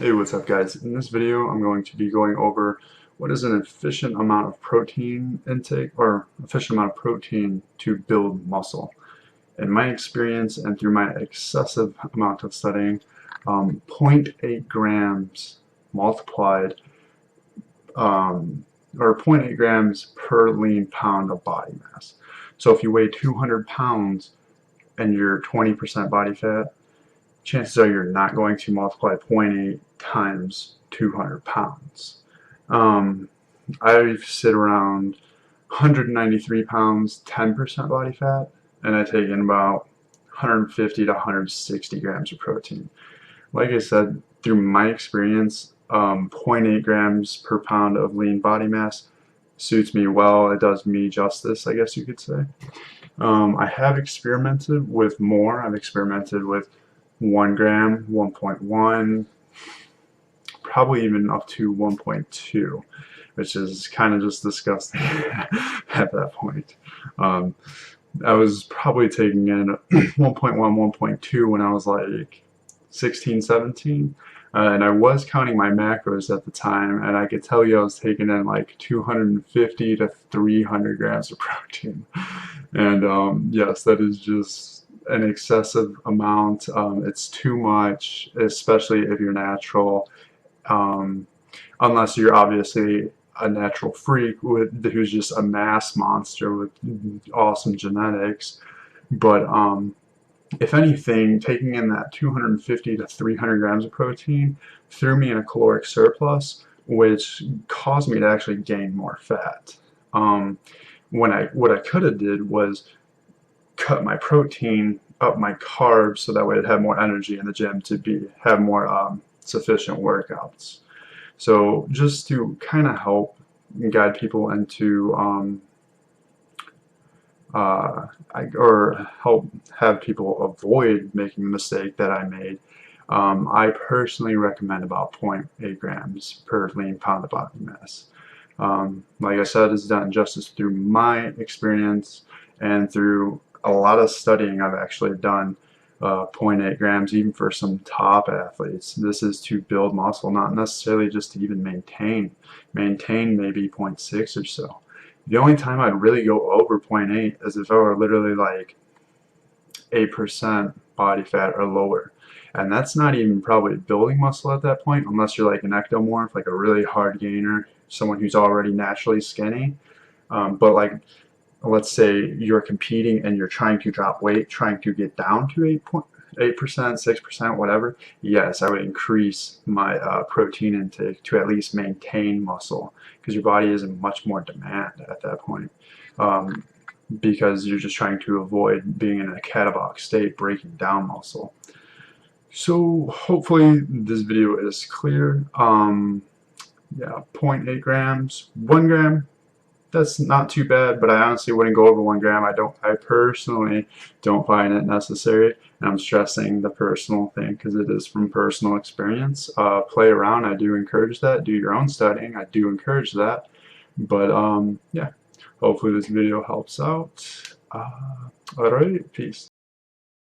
Hey, what's up guys? In this video I'm going to be going over what is an efficient amount of protein intake or efficient amount of protein to build muscle. In my experience and through my excessive amount of studying, zero point 0.8 grams multiplied or zero point 0.8 grams per lean pound of body mass. So if you weigh 200 pounds and you're 20% body fat, chances are you're not going to multiply zero point 0.8 times 200 pounds. I sit around 193 pounds, 10% body fat, and I take in about 150 to 160 grams of protein. Like I said, through my experience, 0point 0.8 grams per pound of lean body mass suits me well. It does me justice, I guess you could say. I have experimented with more. I've experimented with 1 gram, 1.1, probably even up to 1.2, which is kind of just disgusting at that point. I was probably taking in 1.1, 1.2 when I was like 16, 17. And I was counting my macros at the time, and I could tell you I was taking in like 250 to 300 grams of protein. And yes, that is just an excessive amount. It's too much, especially if you're natural, unless you're obviously a natural freak who's just a mass monster with awesome genetics. But if anything, taking in that 250 to 300 grams of protein threw me in a caloric surplus, which caused me to actually gain more fat. What I could have did was cut my protein, up my carbs, so that way I'd have more energy in the gym to have more sufficient workouts. So just to kind of help guide people into or help have people avoid making the mistake that I made, I personally recommend about 0.8 grams per lean pound of body mass. Like I said, it's done justice through my experience and through a lot of studying I've actually done. 0.8 grams even for some top athletes. This is to build muscle, not necessarily just to even maintain maybe 0.6 or so. The only time I'd really go over 0.8 is if I were literally like 8% body fat or lower. And that's not even probably building muscle at that point, unless you're like an ectomorph, like a really hard gainer, someone who's already naturally skinny. But like, let's say you're competing and you're trying to drop weight, trying to get down to 8%, 6%, whatever, yes, I would increase my protein intake to at least maintain muscle, because your body is in much more demand at that point, because you're just trying to avoid being in a catabolic state, breaking down muscle. So hopefully this video is clear. Yeah, 0.8 grams, 1 gram, that's not too bad, but I honestly wouldn't go over 1 gram. I personally don't find it necessary, and I'm stressing the personal thing because it is from personal experience. Play around, I do encourage that. Do your own studying, I do encourage that. But yeah, hopefully this video helps out. Alright, peace.